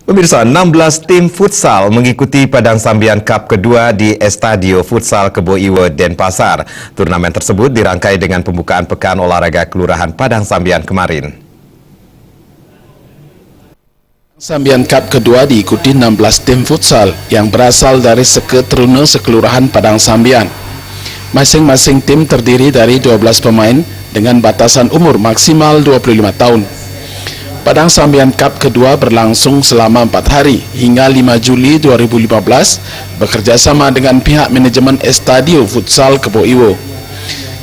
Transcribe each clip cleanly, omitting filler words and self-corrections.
Pemirsa, 16 tim futsal mengikuti Padang Sambian Cup kedua di Estadio Futsal Kebo Iwo, Denpasar. Turnamen tersebut dirangkai dengan pembukaan Pekan Olahraga Kelurahan Padang Sambian kemarin. Sambian Cup kedua diikuti 16 tim futsal yang berasal dari seketeruna sekelurahan Padang Sambian. Masing-masing tim terdiri dari 12 pemain dengan batasan umur maksimal 25 tahun. Padang Sambian Cup kedua berlangsung selama 4 hari hingga 5 Juli 2015 bekerjasama dengan pihak manajemen Estadio Futsal Kebo Iwo.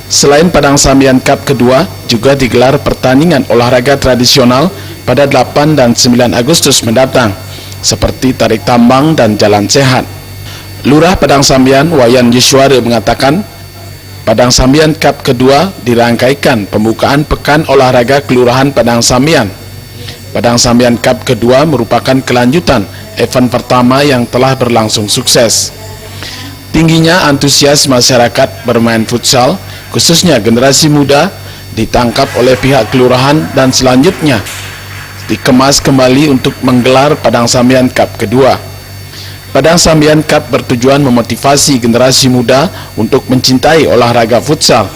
Selain Padang Sambian Cup kedua, juga digelar pertandingan olahraga tradisional pada 8 dan 9 Agustus mendatang, seperti tarik tambang dan jalan sehat. Lurah Padang Sambian, Wayan Yuswara mengatakan, Padang Sambian Cup kedua dirangkaikan pembukaan Pekan Olahraga Kelurahan Padang Sambian. Padang Sambian Cup kedua merupakan kelanjutan event pertama yang telah berlangsung sukses. Tingginya antusias masyarakat bermain futsal, khususnya generasi muda, ditangkap oleh pihak kelurahan dan selanjutnya dikemas kembali untuk menggelar Padang Sambian Cup kedua. Padang Sambian Cup bertujuan memotivasi generasi muda untuk mencintai olahraga futsal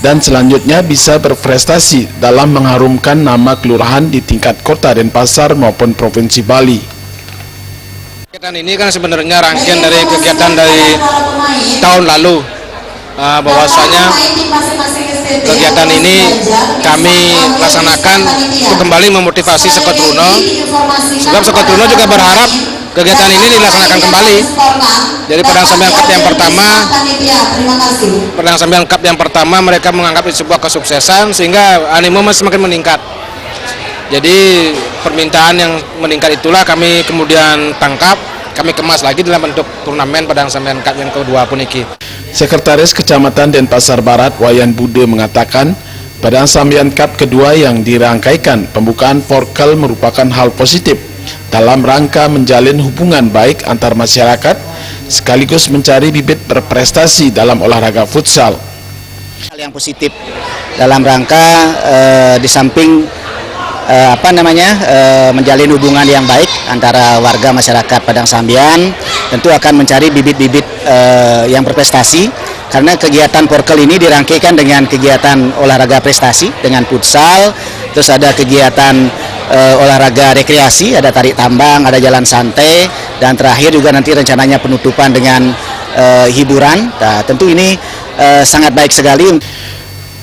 dan selanjutnya bisa berprestasi dalam mengharumkan nama kelurahan di tingkat kota Denpasar maupun Provinsi Bali. Kegiatan ini kan sebenarnya rangkaian dari kegiatan dari tahun lalu, bahwasanya kegiatan ini kami laksanakan untuk kembali memotivasi Sekoturuno, sebab Sekoturuno juga berharap kegiatan ini dilaksanakan kembali. Jadi Padang Sambian Cup yang pertama mereka menganggap itu sebuah kesuksesan sehingga animo semakin meningkat. Jadi permintaan yang meningkat itulah kami kemudian tangkap, kami kemas lagi dalam bentuk turnamen Padang Sambian Cup yang kedua puniki. Sekretaris Kecamatan Denpasar Barat Wayan Bude mengatakan, Padang Sambian Cup kedua yang dirangkaikan pembukaan Forkel merupakan hal positif dalam rangka menjalin hubungan baik antar masyarakat sekaligus mencari bibit berprestasi dalam olahraga futsal. Hal yang positif dalam rangka di samping menjalin hubungan yang baik antara warga masyarakat Padang Sambian, tentu akan mencari bibit-bibit yang berprestasi karena kegiatan Forkel ini dirangkaikan dengan kegiatan olahraga prestasi dengan futsal, terus ada kegiatan olahraga rekreasi, ada tarik tambang, ada jalan santai, dan terakhir juga nanti rencananya penutupan dengan hiburan. Nah, tentu ini sangat baik sekali.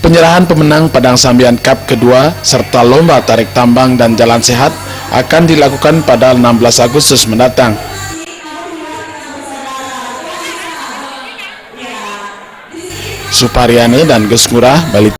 Penyerahan pemenang Padang Sambian Cup kedua serta lomba tarik tambang dan jalan sehat akan dilakukan pada 16 Agustus mendatang. Supariane dan Gus Ngurah, Bali.